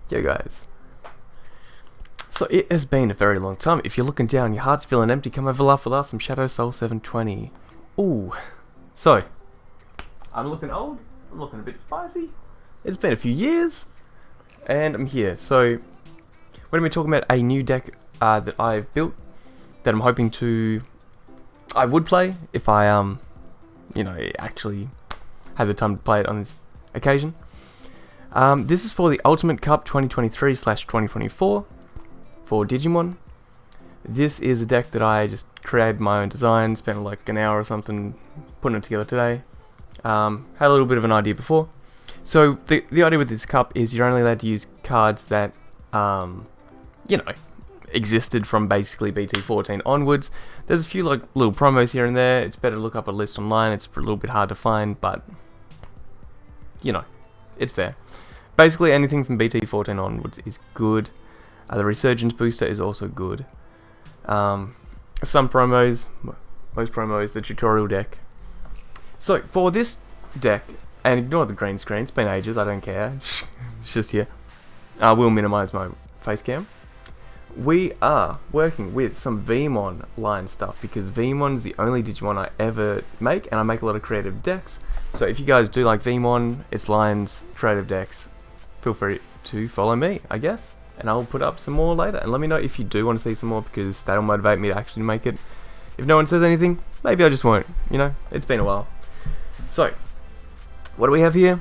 Yo guys, so it has been a very long time. If you're looking down, your heart's feeling empty, come over laugh with us, I'm Shadow Soul 720. Ooh, so, I'm looking old, I'm looking a bit spicy, it's been a few years, and I'm here. So, we're going to be talking about a new deck that I've built, that I'm hoping I would play if I, actually had the time to play it on this occasion. This is for the Ultimate Cup 2023/2024 for Digimon. This is a deck that I just created my own design, spent like an hour or something putting it together today. Had a little bit of an idea before. So the idea with this cup is you're only allowed to use cards that, existed from basically BT14 onwards. There's a few like little promos here and there. It's better to look up a list online. It's a little bit hard to find, but it's there. Basically anything from BT14 onwards is good. The Resurgence booster is also good. Some promos, most promos, the tutorial deck. So for this deck, and ignore the green screen, it's been ages, I don't care. It's just here. I will minimize my face cam. We are working with some Veemon line stuff because Veemon's the only Digimon I ever make, and I make a lot of creative decks. So if you guys do like Veemon, its lines, creative decks, feel free to follow me, I guess, and I'll put up some more later. And let me know if you do want to see some more, because that'll motivate me to actually make it. If no one says anything, maybe I just won't. It's been a while. So, what do we have here?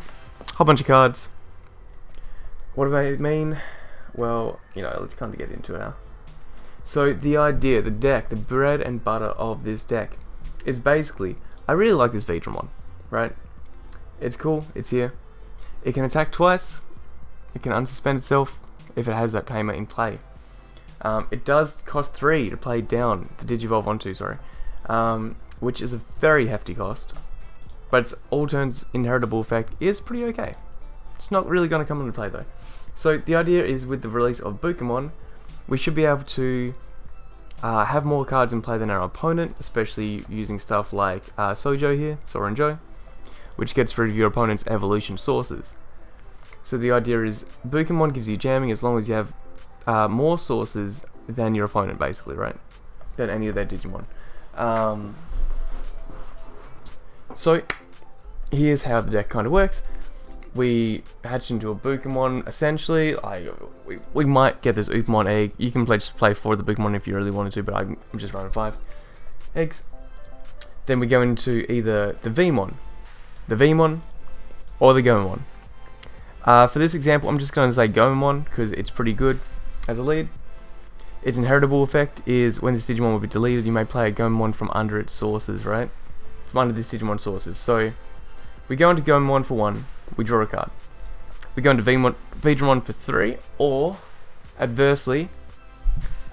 Whole bunch of cards. What do they mean? Well, let's kind of get into it now. So the idea, the deck, the bread and butter of this deck is basically, I really like this Veemon, right? It's cool, it's here. It can attack twice. It can unsuspend itself if it has that tamer in play. It does cost 3 to play down, to digivolve onto, which is a very hefty cost. But its all turns inheritable effect is pretty okay. It's not really going to come into play though. So the idea is with the release of Bukemon, we should be able to have more cards in play than our opponent, especially using stuff like Sojo here, Sora and Joe, which gets rid of your opponent's evolution sources. So the idea is Bukemon gives you jamming as long as you have more sources than your opponent, basically, right? Than any of their Digimon. So here's how the deck kind of works. We hatch into a Bukemon, essentially. We might get this Upamon egg. You can just play 4 of the Bukemon if you really wanted to, but I'm just running 5 eggs. Then we go into either the Veemon, or the Goemon. For this example, I'm just going to say Goemon because it's pretty good as a lead. Its inheritable effect is when this Digimon will be deleted, you may play a Goemon from under its sources, right? From under this Digimon sources. So we go into Goemon for 1, we draw a card. We go into Veemon for 3, or adversely,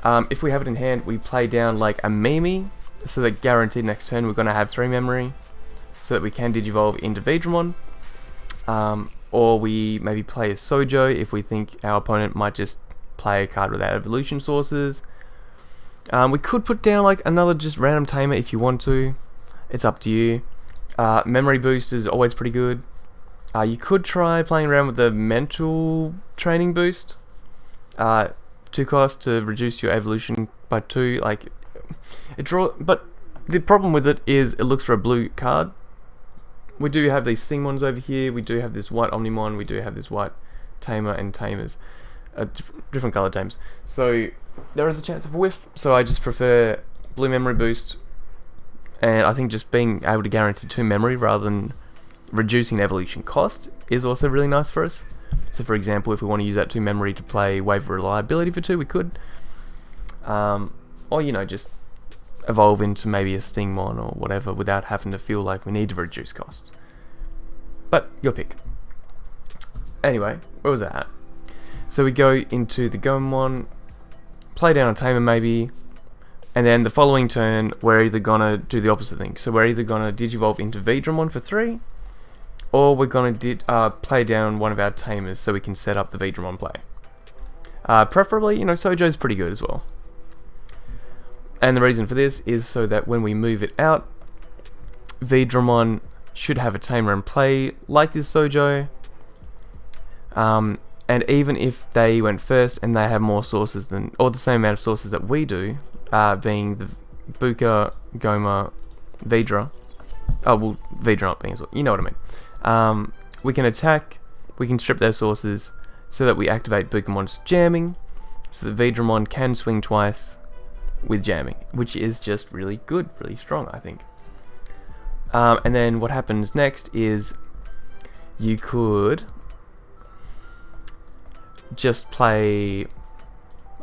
if we have it in hand, we play down like a Mimi, so that guaranteed next turn we're going to have 3 memory, so that we can digivolve into Veemon. Or we maybe play a Sojo if we think our opponent might just play a card without evolution sources. We could put down like another just random tamer if you want to. It's up to you. Memory boost is always pretty good. You could try playing around with the mental training boost. 2 cost to reduce your evolution by 2. But the problem with it is it looks for a blue card. We do have these Singmons over here, we do have this white Omnimon, we do have this white Tamer and Tamers. Different color Tamers. So there is a chance of a whiff, so I just prefer blue memory boost. And I think just being able to guarantee 2 memory rather than reducing evolution cost is also really nice for us. So for example, if we want to use that 2 memory to play Wave of Reliability for 2, we could. Or just evolve into maybe a Stingmon or whatever without having to feel like we need to reduce costs. But your pick. Anyway, where was that at? So we go into the Goemon, play down a Tamer maybe, and then the following turn we're either gonna do the opposite thing. So we're either gonna digivolve into Veemon for 3, or we're gonna play down one of our Tamers so we can set up the Veemon play. Preferably, Sojo's pretty good as well. And the reason for this is so that when we move it out, Veemon should have a tamer in play like this Sojo, and And even if they went first and they have more sources than, or the same amount of sources that we do, being the Buka, Goma, Vidra. Oh, well, Vidra not being as well. You know what I mean. We can attack, we can strip their sources so that we activate Bukamon's jamming, so that Vidramon can swing twice with jamming, which is just really good, really strong, I think. And then what happens next is you could just play,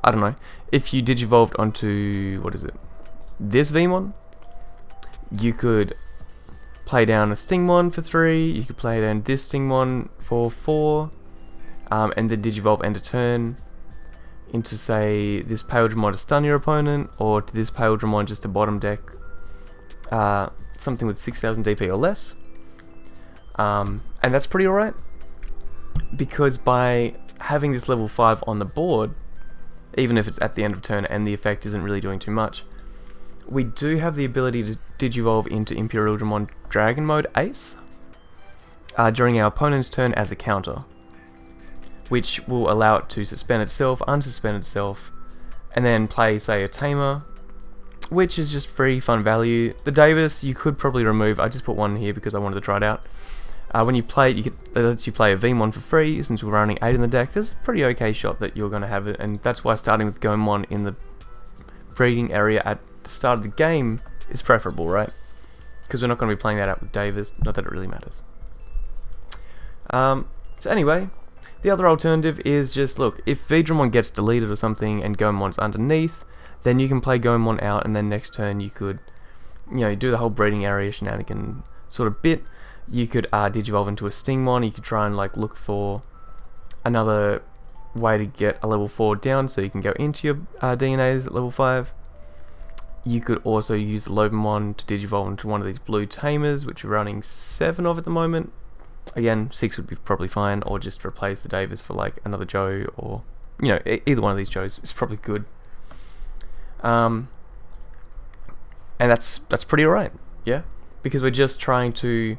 I don't know, if you digivolved onto, what is it, this Veemon, you could play down a Stingmon for 3, you could play down this Stingmon for 4, and then digivolve end of turn into, say, this Paildramon to stun your opponent, or to this Paildramon just to bottom deck something with 6000 DP or less. And that's pretty alright, because by having this level 5 on the board, even if it's at the end of turn and the effect isn't really doing too much, we do have the ability to digivolve into Imperialdramon Dragon Mode Ace during our opponent's turn as a counter, which will allow it to suspend itself, unsuspend itself, and then play, say, a Tamer, which is just free fun value. The Davis you could probably remove. I just put one here because I wanted to try it out. When you play it, it lets you play a Veemon for free. Since we're running 8 in the deck, there's a pretty okay shot that you're going to have it, and that's why starting with Gomon in the breeding area at the start of the game is preferable, right? Because we're not going to be playing that out with Davis, not that it really matters. So anyway, the other alternative is just, look, if Vidramon gets deleted or something and Goemon's underneath, then you can play Goemon out, and then next turn you could, you know, do the whole breeding area shenanigan sort of bit. You could digivolve into a Stingmon. You could try and like look for another way to get a level 4 down so you can go into your DNAs at level 5. You could also use the Lobomon to digivolve into one of these blue Tamers, which we're running 7 of at the moment. Again, 6 would be probably fine, or just replace the Davis for like another Joe, or, you know, either one of these Joes is probably good. And that's pretty alright, yeah? Because we're just trying to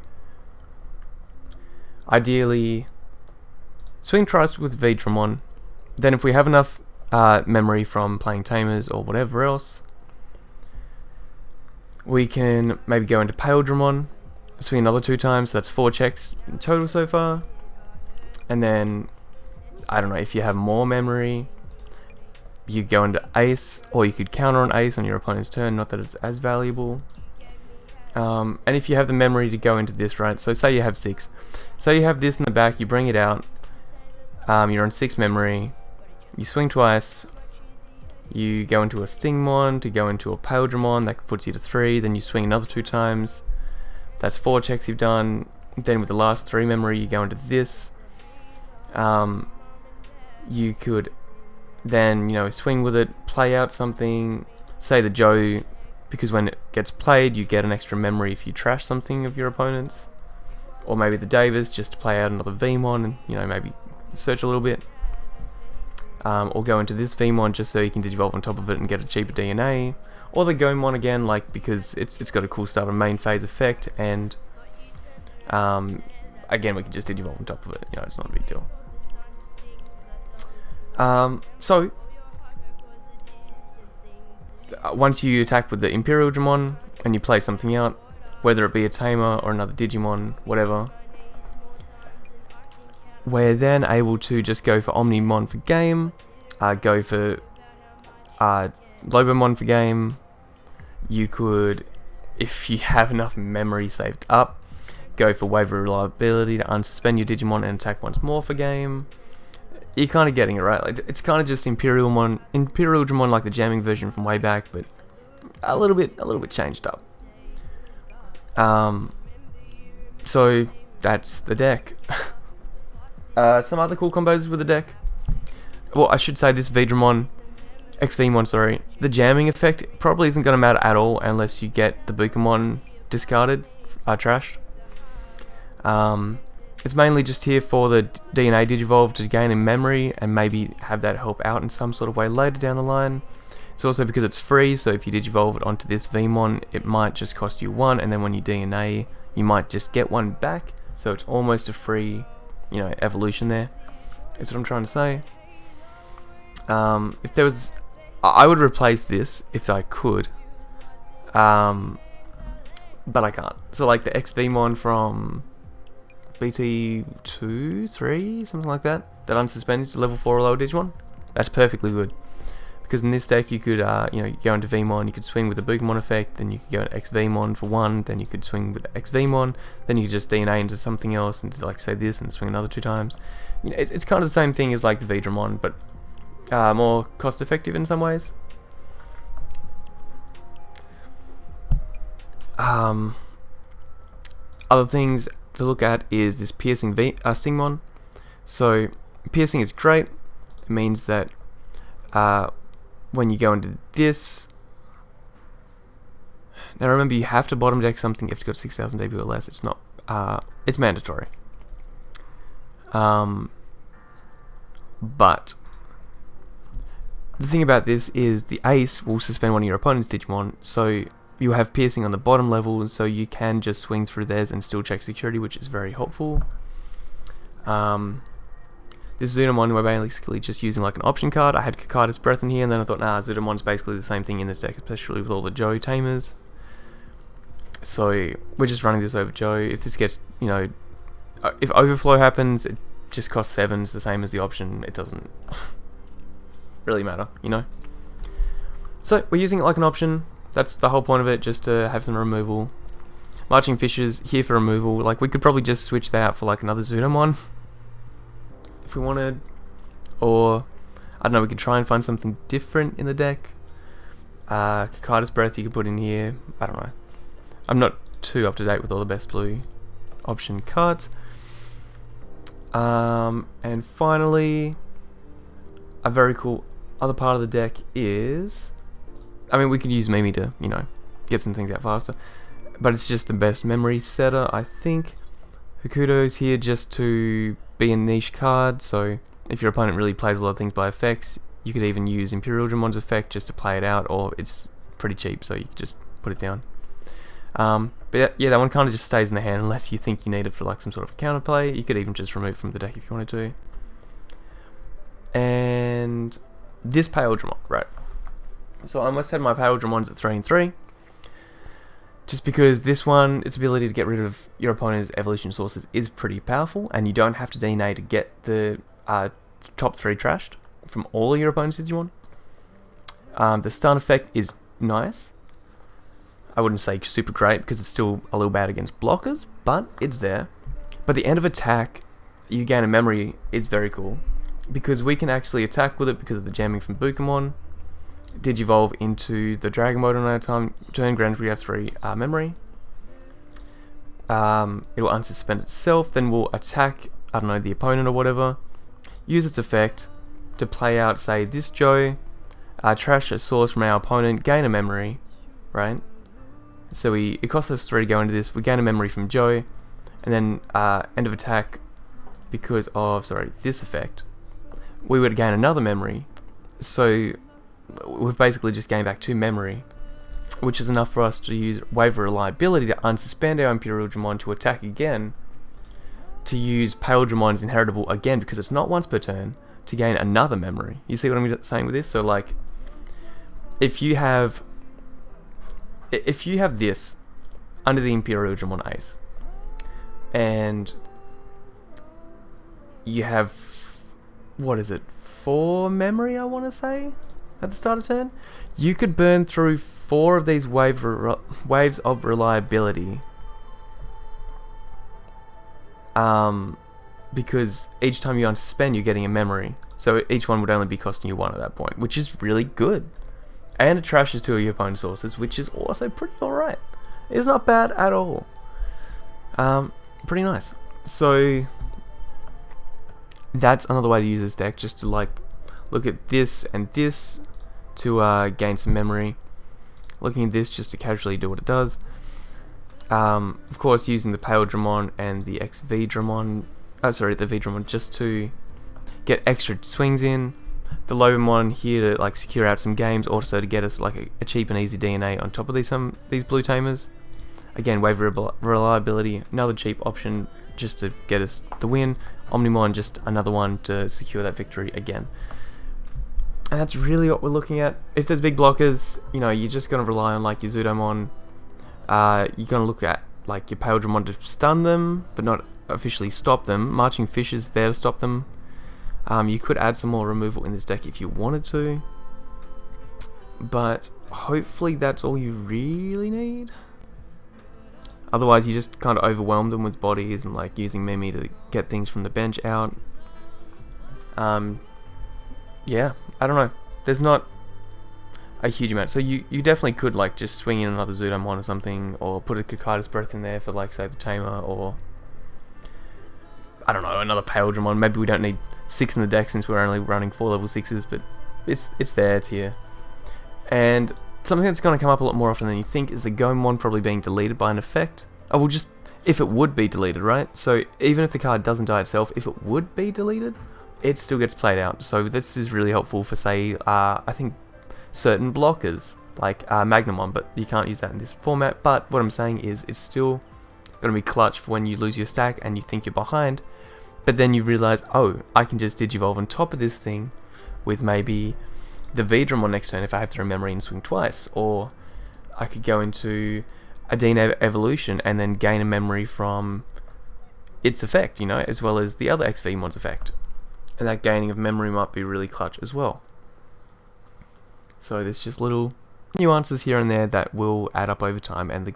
ideally swing twice with Vidramon. Then if we have enough memory from playing Tamers or whatever else, we can maybe go into Paildramon, swing another 2 times, so that's 4 checks in total so far. And then, I don't know, if you have more memory, you go into Ace, or you could counter on Ace on your opponent's turn, not that it's as valuable. And if you have the memory to go into this, right, so say you have 6, so you have this in the back, you bring it out, you're on 6 memory, you swing twice, you go into a Stingmon to go into a Paildramon, that puts you to 3, then you swing another 2 times, that's 4 checks you've done. Then with the last 3 memory you go into this, you could then, you know, swing with it, play out something, say the Joe, because when it gets played you get an extra memory if you trash something of your opponent's, or maybe the Davis just to play out another Veemon and, you know, maybe search a little bit, or go into this Veemon just so you can digivolve on top of it and get a cheaper DNA, or the Goemon again, like, because it's got a cool start of main phase effect, and again we can just digivolve on top of it, you know, it's not a big deal. So once you attack with the Imperialdramon and you play something out, whether it be a Tamer or another Digimon, whatever, we're then able to just go for Omnimon for game, go for Lobomon for game. You could, if you have enough memory saved up, go for Wave of Reliability to unsuspend your Digimon and attack once more for game. You're kind of getting it, right? Like, it's kind of just Imperialdramon, like the jamming version from way back, but a little bit changed up. So that's the deck. Some other cool combos with the deck. Well, I should say this Veemon, sorry, the jamming effect probably isn't going to matter at all unless you get the Bukamon discarded, trashed. It's mainly just here for the DNA Digivolve to gain in memory and maybe have that help out in some sort of way later down the line. It's also because it's free, so if you Digivolve it onto this Veemon, it might just cost you 1, and then when you DNA, you might just get 1 back, so it's almost a free, you know, evolution there. is what I'm trying to say. If there was, I would replace this if I could, but I can't. So like the Veemon from BT 2, 3, something like that, that unsuspends to level 4 or lower Digimon, that's perfectly good. Because in this deck you could, you know, go into Veemon, you could swing with the Bukemon effect, then you could go into Veemon for 1, then you could swing with Veemon, then you could just DNA into something else and like say this and swing another 2 times. You know, it's kind of the same thing as like the Digimon, but more cost effective in some ways. Other things to look at is this piercing Stingmon. So piercing is great. It means that when you go into this, now remember you have to bottom deck something if it's got 6,000 debut or less. It's not. It's mandatory. But the thing about this is the ace will suspend one of your opponent's Digimon, so you have piercing on the bottom level, so you can just swing through theirs and still check security, which is very helpful. This Zudomon, we're basically just using like an option card. I had Kakata's Breath in here, and then I thought, nah, Zudomon's basically the same thing in this deck, especially with all the Joe tamers. So we're just running this over Joe. If this gets, you know, if overflow happens, it just costs 7. It's the same as the option. It doesn't really matter, you know. So we're using it like an option. That's the whole point of it, just to have some removal. Marching Fishes here for removal. Like we could probably just switch that out for like another Zudomon if we wanted, or I don't know, we could try and find something different in the deck. Kakata's Breath you could put in here. I don't know. I'm not too up to date with all the best blue option cards. And finally, a very cool other part of the deck is, I mean, we could use Mimi to, you know, get some things out faster, but it's just the best memory setter, I think. Hokuto's here just to be a niche card, so if your opponent really plays a lot of things by effects, you could even use Imperial Dramon's effect just to play it out, or it's pretty cheap, so you could just put it down. But yeah, that one kind of just stays in the hand unless you think you need it for like some sort of counterplay. You could even just remove it from the deck if you wanted to. And this Pale Dramon, right? So I almost had my Pale Dramons at 3 and 3. Just because this one, its ability to get rid of your opponent's evolution sources is pretty powerful, and you don't have to DNA to get the top 3 trashed from all of your opponent's Digimon. The stun effect is nice. I wouldn't say super great because it's still a little bad against blockers, but it's there. But the end of attack, you gain a memory, is very cool, because we can actually attack with it because of the jamming from Bukemon. Digivolve into the Dragon Mode on our turn, granted we have 3 memory. It will unsuspend itself, then we'll attack, I don't know, the opponent or whatever. Use its effect to play out, say, this Joe, trash a source from our opponent, gain a memory, right? So it costs us 3 to go into this, we gain a memory from Joe, and then end of attack, because of, this effect, we would gain another memory. So we've basically just gained back 2 memory, which is enough for us to use Wave of Reliability to unsuspend our Imperial Dramon to attack again, to use Pale Dramon's Inheritable again, because it's not once per turn, to gain another memory. You see what I'm saying with this? So like, if you have this under the Imperial Dramon Ace, and you have, what is it, 4 memory, I want to say, at the start of turn, you could burn through 4 of these waves of reliability, because each time you unsuspend, you're getting a memory, so each one would only be costing you 1 at that point, which is really good. And it trashes 2 of your opponent's sources, which is also pretty alright. It's not bad at all. Pretty nice. So that's another way to use this deck, just to like look at this and this to gain some memory. Looking at this just to casually do what it does. Of course, using the Pale Dramon and the XV Dramon, the V Dramon, just to get extra swings in. The Lobomon here to like secure out some games, also to get us like a cheap and easy DNA on top of these blue tamers. Again, Wave Reliability, another cheap option just to get us the win. Omnimon, just another one to secure that victory again. And that's really what we're looking at. If there's big blockers, you know, you're just going to rely on like your Zudomon. You're going to look at like your Paildramon to stun them, but not officially stop them. Marching Fish is there to stop them. You could add some more removal in this deck if you wanted to. But hopefully that's all you really need. Otherwise you just kind of overwhelm them with bodies and like using Mimi to get things from the bench out. Yeah, I don't know. There's not a huge amount. So you definitely could like just swing in another Zudomon or something, or put a Kikaida's Breath in there for like say the Tamer, or I don't know, another Paildramon. Maybe we don't need 6 in the deck since we're only running 4 level 6s, but it's there, it's here. And something that's going to come up a lot more often than you think is the Goemon probably being deleted by an effect. Oh, well, just if it would be deleted, right? So even if the card doesn't die itself, if it would be deleted, it still gets played out. So this is really helpful for, say, I think certain blockers, like Magnamon, but you can't use that in this format. But what I'm saying is it's still going to be clutch for when you lose your stack and you think you're behind, but then you realize, oh, I can just Digivolve on top of this thing with maybe the Veedramon next turn if I have 3 memory and swing twice, or I could go into a Dina evolution and then gain a memory from its effect, you know, as well as the other Veemon's effect. And that gaining of memory might be really clutch as well. So there's just little nuances here and there that will add up over time, and the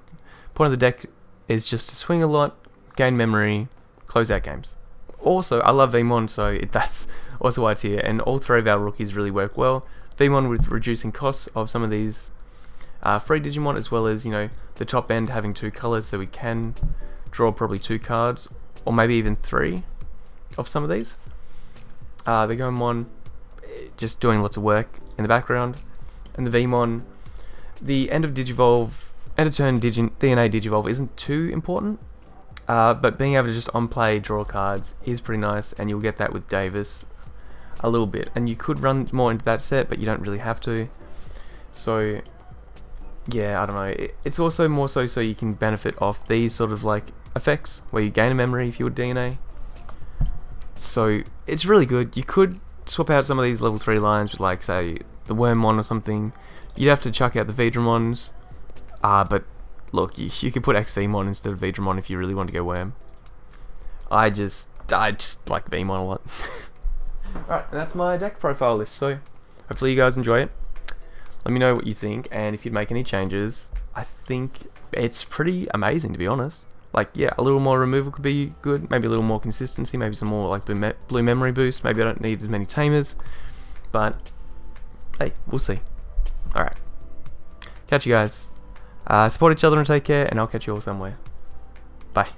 point of the deck is just to swing a lot, gain memory, close out games. Also, I love Veemon, so that's also why it's here, and all 3 of our rookies really work well. Veemon with reducing costs of some of these free Digimon, as well as, you know, the top end having 2 colors, so we can draw probably 2 cards, or maybe even 3 of some of these. The Goemon just doing lots of work in the background, and the Veemon, the end of turn DNA Digivolve isn't too important, but being able to just on play draw cards is pretty nice, and you'll get that with Davis a little bit, and you could run more into that set, but you don't really have to. So yeah, I don't know, it's also more so you can benefit off these sort of like effects where you gain a memory if you're DNA. So it's really good. You could swap out some of these level 3 lines with like say the Wormmon or something. You'd have to chuck out the Veedramons, but look, you could put Veemon instead of Veedramon if you really want to go Worm. I just like Veemon a lot. Alright, and that's my deck profile list, so hopefully you guys enjoy it. Let me know what you think, and if you'd make any changes. I think it's pretty amazing, to be honest. Like, yeah, a little more removal could be good, maybe a little more consistency, maybe some more like blue memory boost, maybe I don't need as many tamers, but hey, we'll see. Alright, catch you guys. Support each other and take care, and I'll catch you all somewhere. Bye.